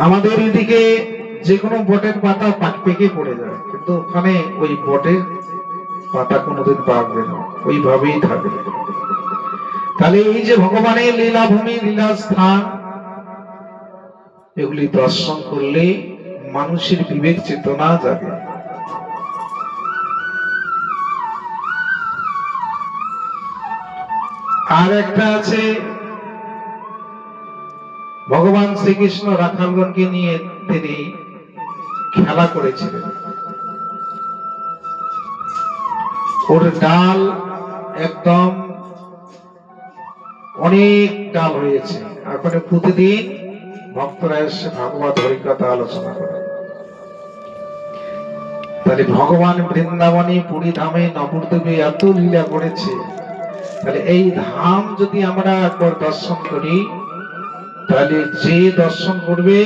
আমাদের এদিকে যে কোনো বটের পাতা পেকে পড়ে যায়, কিন্তু ওখানে ওই বটের পাতা কোনোদিন পাকবে না, ওইভাবেই থাকবে। তাহলে এই যে ভগবানের লীলাভূমি, লীলা স্থান, এগুলি দর্শন করলে মানুষের বিবেক চেতনা জাগে। আর একটা আছে, ভগবান শ্রীকৃষ্ণ রাখালগণকে নিয়ে তিনি খেলা করেছিলেন। ওর ডাল একদম অনেক ডাল হয়েছে, এখন প্রতিদিন ভক্তরা এসে ভাগবত হরিকথা আলোচনা করে। তাহলে ভগবান বৃন্দাবনে, পুরী ধামে, নবদ্বীপে এত লীলা করেছে। তাহলে এই ধাম যদি আমরা একবার দর্শন করি, তাহলে যে দর্শন করবে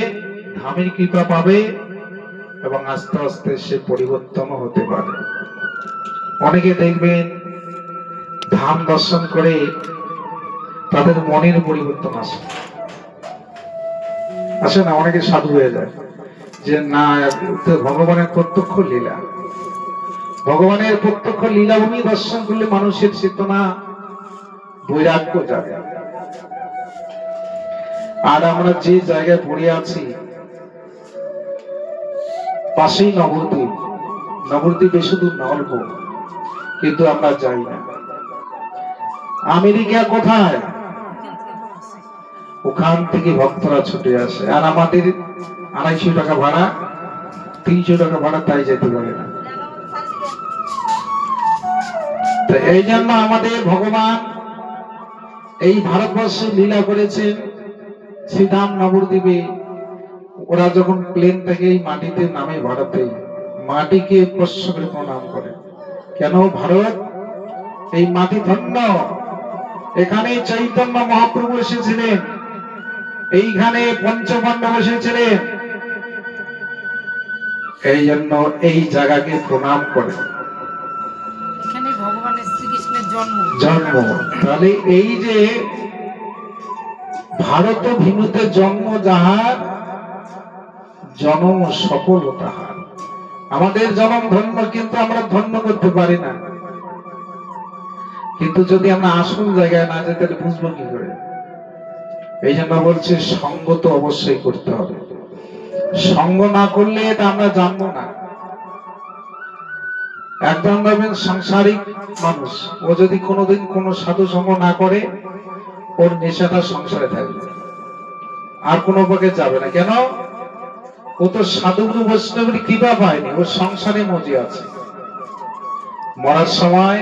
ধামের কৃপা পাবে এবং আস্তে আস্তে সে পরিবর্তন হতে পারে। অনেকে দেখবেন ধাম দর্শন করে তাদের মনের পরিবর্তন আসে না, অনেকে সাধু হয়ে যায় যে না, ভগবানের প্রত্যক্ষ লীলা, ভগবানের প্রত্যক্ষ লীলাভূমি দর্শন করলে মানুষের চেতনা, বৈরাগ্য জাগে। আর আমরা যে জায়গায় পড়ে আছি, পাশেই নবদ্বীপ, নবদ্বীপে শুধু অল্প, কিন্তু আমরা যাই না। আমেরিকা কোথায়? ওখান থেকে ভক্তরা ছুটে আসে, আর আমাদের 250 টাকা ভাড়া, 300 টাকা ভাড়া, তাই যেতে পারে না। তো এই জন্য আমাদের ভগবান এই ভারতবর্ষে লীলা করেছেন শ্রীধাম নবদ্বীপে। ওরা যখন প্লেন থেকে এই মাটিতে নামে, ভারতে মাটিকে স্পর্শ করে প্রণাম করে। কেন? ভারত এই মাটি ধন্য, এখানে চৈতন্য মহাপ্রভু এসেছিলেন, এইখানে পঞ্চপাণ্ডব এসেছিলেন, এই জন্য এই জায়গাকে প্রণাম করে। এখানে ভগবানের শ্রীকৃষ্ণের জন্ম। তাহলে এই যে ভারত ভূমিতে জন্ম যাহার, জনম সফল তাহার। আমাদের জনম ধন্য, কিন্তু আমরা ধন্য করতে পারি না। কিন্তু যদি আমরা আসল জায়গায় না যাই, তাহলে বুঝবো কি করে? এই জন্য বলছে সঙ্গ তো অবশ্যই করতে হবে। সঙ্গ না করলে এটা আমরা জানবো না। একজন ভাবেন সাংসারিক মানুষ, ও যদি কোনোদিন কোনো সাধু সঙ্গ না করে, ওর নেশাটা সংসারে থাকবে, আর কোনো পক্ষে যাবে না। কেন? ও তো সাধুগুরু বৈষ্ণবের কৃপা পায়নি, ও সংসারে মজে আছে। মরার সময়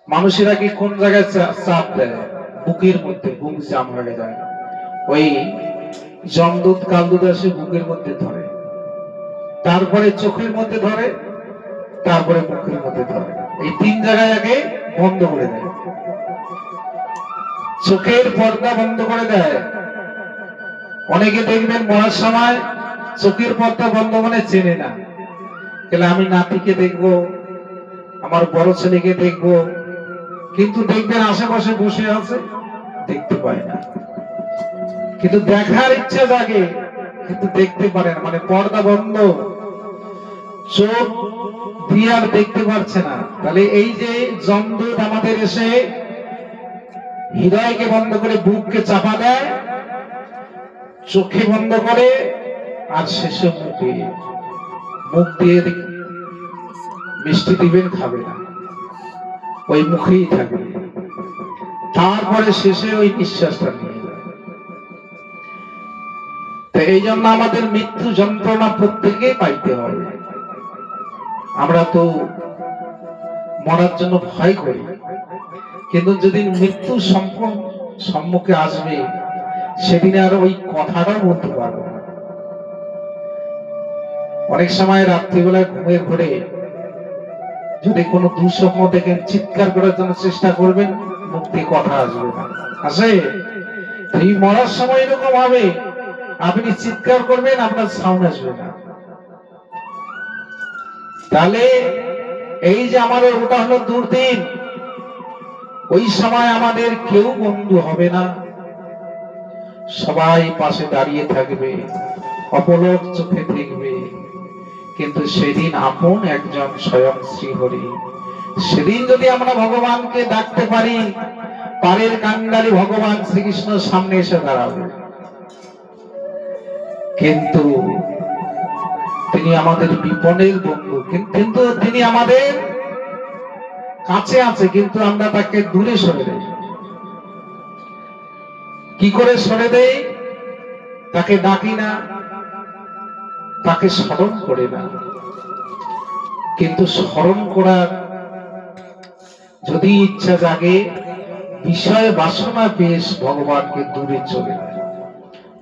মানুষেরা কি কোন জায়গায় চাপ দেয়? বুকের মধ্যে, বুক জাম হয়ে যায়। ওই যমদূত কালদূত এসে বুকের মধ্যে ধরে, তারপরে চোখের মধ্যে ধরে, তারপরে মুখের মধ্যে ধরে। এই 3 জায়গায় আগে বন্ধ করে দেয়। চোখের পর্দা বন্ধ করে দেয়। অনেকে দেখবেন মরার সময় চোখের পর্দা বন্ধ মানে চেনে না। তাহলে আমি নাতিকে দেখবো, আমার বড় ছেলেকে দেখবো, কিন্তু দেখবেন আশেপাশে বসে আছে, দেখতে পায় না। কিন্তু দেখার ইচ্ছা জাগে, কিন্তু দেখতে পারে না, মানে পর্দা বন্ধ, চোখ দিয়ে আর দেখতে পারছে না। তাহলে এই যে যমদূত আমাদের এসে হৃদয়কে বন্ধ করে বুককে চাপা দেয়, চোখে বন্ধ করে, আর শেষে মুখে, মুখ দিয়ে মিষ্টি দিবেন, খাবে না, ওই মুখেই থাকবে, তারপরে শেষে ওই নিঃশ্বাসটা নিয়ে যায়। তো এই জন্য আমাদের মৃত্যু যন্ত্রণা প্রত্যেকে পাইতে হবে। আমরা তো মরার জন্য ভয় করি, কিন্তু যেদিন মৃত্যু সম্মুখে আসবে, সেদিন আর ওই কথাটাও বলতে পারবো না। অনেক সময় রাত্রিবেলায় ঘুমের ঘরে যদি কোনো দুঃস্বপ্ন দেখেন, চিৎকার করার জন্য চেষ্টা করবেন, মুখ দিয়ে কথা আসবে না। আসে? এই মরার সময় এরকম হবে, আপনি চিৎকার করবেন, আপনার সাউন্ড আসবে না। তাহলে এই যে আমাদের ওটা হলো দুর্দিন, ওই সময় আমাদের কেউ বন্ধু হবে না, সবাই পাশে দাঁড়িয়ে থাকবে, অপলক চোখে দেখবে, কিন্তু সেদিন আপন একজন স্বয়ং শ্রীহরি। সেদিন যদি আমরা ভগবানকে ডাকতে পারি, পারের কান্ডারি ভগবান শ্রীকৃষ্ণ সামনে এসে দাঁড়াবে। কিন্তু তিনি আমাদের বিপদের বন্ধু, কিন্তু তিনি আমাদের কাছে আছে, কিন্তু আমরা তাকে দূরে সরে দেই। কি করে সরে দেই? তাকে ডাকি না, তাকে স্মরণ করি না। কিন্তু স্মরণ করার যদি ইচ্ছা জাগে, বিষয় বাসনা পেশ ভগবানকে দূরে চলে যায়।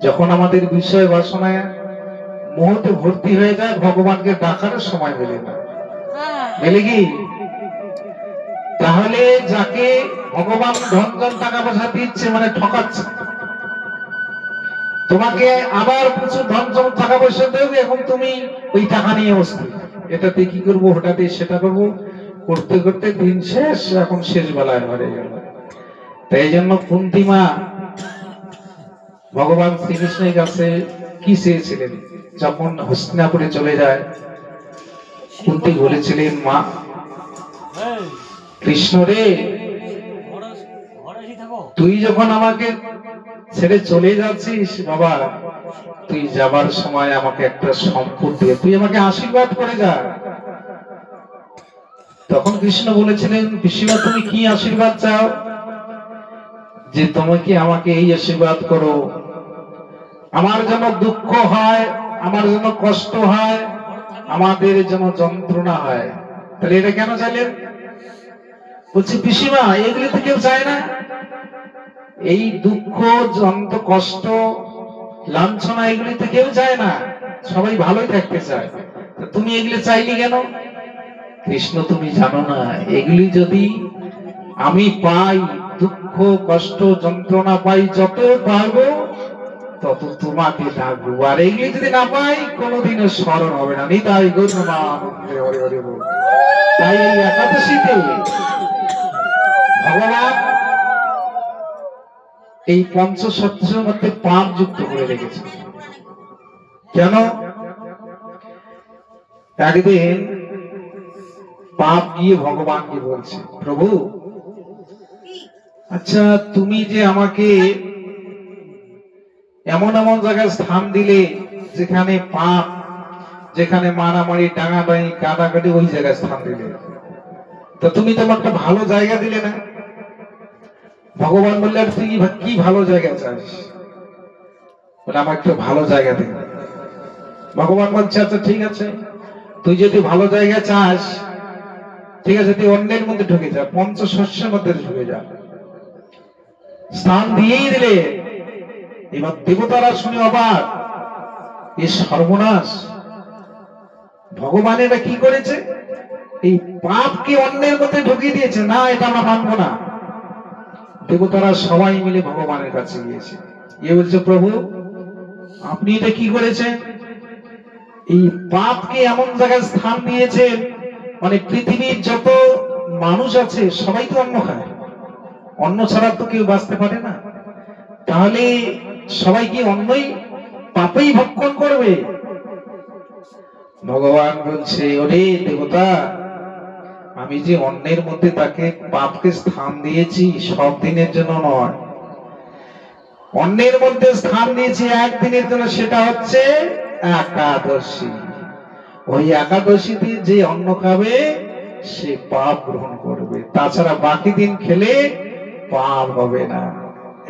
যখন আমাদের বিষয় বাসনায় মোহতে ভর্তি হয়ে যায়, ভগবানকে ডাকার সময় মেলে না। মেলে কি? তাহলে যাকে ভগবান ধন ধন টাকা পয়সা দিচ্ছে, মানে ঠকাচ্ছে। তোমাকে আবার প্রচুর ধন জন টাকা পয়সা দেবে, এখন তুমি ওই টাকা নিয়ে বসতে, এটাতে কি করবো, ওটাতে সেটা করবো, করতে করতে দিন শেষ, এখন শেষ বেলায় ঘরে গেল। তাই জন্য কুন্তী মা ভগবান শ্রীকৃষ্ণের কাছে কি চেয়েছিলেন? যখন হস্তিনাপুরে চলে যায়, কুন্তী বলেছিলেন, মা কৃষ্ণ রে, তুই যখন আমাকে ছেড়ে চলে যাচ্ছিস, বাবা তুই যাবার সময় আমাকে একটা সম্পদ দিয়ে তুই আমাকে আশীর্বাদ করে যা। তখন কৃষ্ণ বলেছিলেন, পিসিমা তুমি কি আশীর্বাদ চাও? যে তোমাকে আমাকে এই আশীর্বাদ করো, আমার যেন দুঃখ হয়, আমার যেন কষ্ট হয়, আমাদের যেন যন্ত্রণা হয়। তাহলে এটা কেন চাইলেন? বলছি পিসিমা এগুলি তো কেউ চায় না, এই দুঃখ যন্ত্র কষ্ট লাঞ্ছনা এগুলি তো কেউ চায় না, সবাই ভালোই থাকতে চায়। তুমি এগুলি চাইনি কেন? কৃষ্ণ তুমি জানো না, এগুলি যদি আমি পাই, দুঃখ কষ্ট যন্ত্রণা পাই, যত পারবো তত তোমাকে ডাকবো, আর এগুলি যদি না পাই কোনোদিনও স্মরণ হবে না। নিতাই গৌর নামানন্দে হরি হরি বল। তাই এই একাদশীতে ভগবান এই পঞ্চসত্যের মধ্যে পাপ যুক্ত করে রেখেছে। কেন? একদিন পাপ গিয়ে ভগবানকে বলছে, প্রভু আচ্ছা তুমি যে আমাকে এমন এমন জায়গায় স্থান দিলে যেখানে পাপ, যেখানে মারামারি টাঙাটাঙি কাটাকাটি, ওই জায়গায় স্থান দিলে, তো তুমি তো একটা ভালো জায়গা দিলে না। ভগবান বললে, তুই কি ভালো জায়গা চাস? বলে আমার একটু ভালো জায়গা দিন। ভগবান বলছে, আচ্ছা ঠিক আছে, তুই যদি ভালো জায়গা চাস, ঠিক আছে, তুই অন্যের মধ্যে ঢুকে যা, পঞ্চশস্যের মধ্যে ঢুকে যা। স্থান দিয়েই দিলে। এবার দেবতারা শুনে অবাক, এ সর্বনাশ, ভগবান এটা কি করেছে? এই পাপকে অন্যের মধ্যে ঢুকিয়ে দিয়েছে। না, এটা আমরা মানবো না। দেবতারা সবাই মিলে ভগবানের কাছে গিয়েছে, এ বলছে, প্রভু আপনি এটা কি করেছেন? এই পাপকে এমন জায়গায় স্থান দিয়েছেন, মানে পৃথিবীর যত মানুষ আছে সবাই তো অন্ন খায়, অন্ন ছাড়া তো কেউ বাঁচতে পারে না। তাহলে সবাই কি অন্নই পাপেই ভক্ষণ করবে? ভগবান বলছে, ওরে দেবতা, আমি যে অন্যের মধ্যে তাকে পাপকে স্থান দিয়েছি সব দিনের জন্য নয়, অন্যের মধ্যে স্থান দিয়েছি একদিনের জন্য, সেটা হচ্ছে একাদশী। ওই একাদশীতে যে অন্ন খাবে সে পাপ গ্রহণ করবে, তাছাড়া বাকি দিন খেলে পাপ হবে না।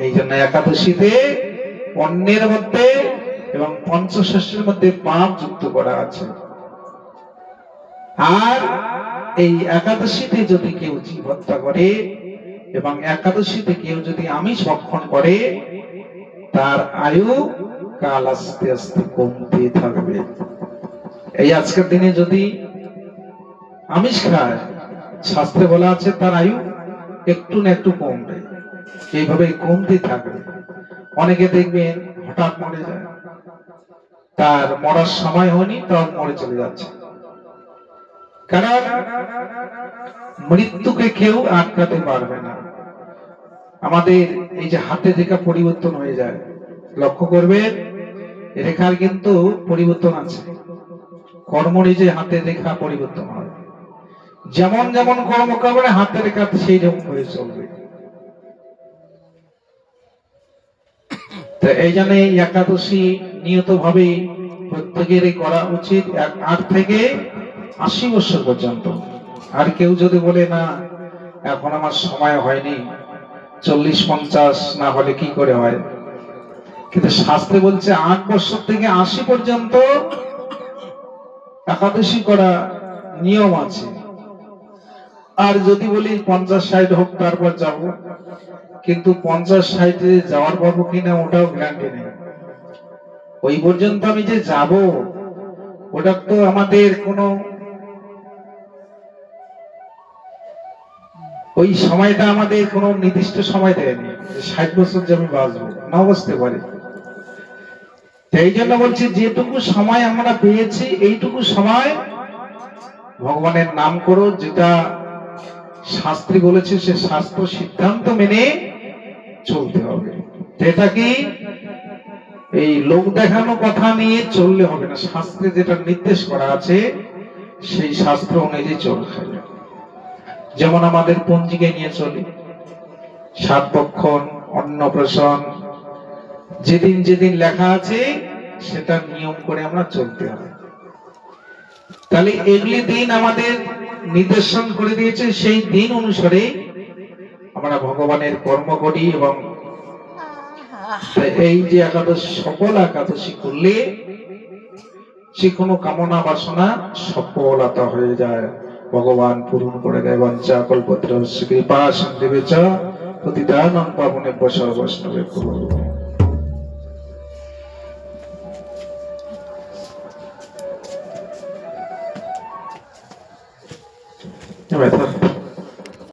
এই জন্য একাদশীতে অন্যের মধ্যে এবং পঞ্চশস্যের মধ্যে পাপ যুক্ত করা আছে। আর এই একাদশীতে যদি কেউ জীব হত্যা করে এবং একাদশীতে কেউ যদি আমিষ ভক্ষণ করে, তার আয়ু কাল আস্তে আস্তে কমতে থাকবে। এই আজকের দিনে যদি আমিষ খায়, শাস্ত্রে বলা আছে তার আয়ু একটু না একটু কমবে, এইভাবে কমতে থাকবে। অনেকে দেখবেন হঠাৎ মরে যায়, তার মরার সময় হয়নি তাও মরে চলে যাচ্ছে। কারণ মৃত্যুকে কেউ আটকাতে পারবে না। আমাদের এই যে হাতে দেখা পরিবর্তন হয়ে যায়, লক্ষ্য করবেন রেখার কিন্তু পরিবর্তন আছে, কর্ম নিজে হাতের রেখা পরিবর্তন হয়, যেমন যেমন কর্ম করবে হাতের রেখা সেই রকম হয়ে চলবে। তো এই জন্য একাদশী নিয়ত ভাবে প্রত্যেকেরই করা উচিত 8 থেকে 80 বছর পর্যন্ত। আর কেউ যদি বলে না এখন আমার সময় হয়নি, 40-50 না হলে কি করে হয়, কিন্তু শাস্ত্রে বলছে 8 বছর থেকে 80 পর্যন্ত একাদশী করা নিয়ম আছে। আর যদি বলি 50-60 হোক তারপর যাব, কিন্তু 50-60 যাওয়ার পাবো কিনা ওটাও গ্যারান্টি নেই। ওই পর্যন্ত আমি যে যাব ওটা তো আমাদের কোনো ওই সময়টা আমাদের কোনো নির্দিষ্ট সময় দেয়নি 60 বছর যে আমি বাঁচবো, না বাঁচতে পারি। এই জন্য বলছি যেটুকু সময় আমরা পেয়েছি এইটুকু সময় ভগবানের নাম করো, যেটা শাস্ত্রী বলেছে সে শাস্ত্র সিদ্ধান্ত মেনে চলতে হবে। এটা কি এই লোক দেখানো কথা নিয়ে চললে হবে না, শাস্ত্রে যেটা নির্দেশ করা আছে সেই শাস্ত্র অনুযায়ী চলতে হবে। যেমন আমাদের পঞ্জিকে নিয়ে চলি, 7 পক্ষণ, অন্নপ্রাশন, যেদিন যেদিন লেখা আছে সেটা নিয়ম করে আমরা চলতে হবে। তাহলে এগুলি দিন আমাদের নির্দেশন করে দিয়েছে, সেই দিন অনুসারে আমরা ভগবানের কর্ম করি। এবং এই যে একাদশী, সকল একাদশী করলে যে কোনো কামনা বাসনা সফলতা হয়ে যায়, ভগবান পূরণ করে দেয়। বাঞ্ছা কল্পতরুশ্চ কৃপা সিন্ধুশ্চ পতিতানাং পাবনেভ্যো বৈষ্ণবেভ্যো নমো।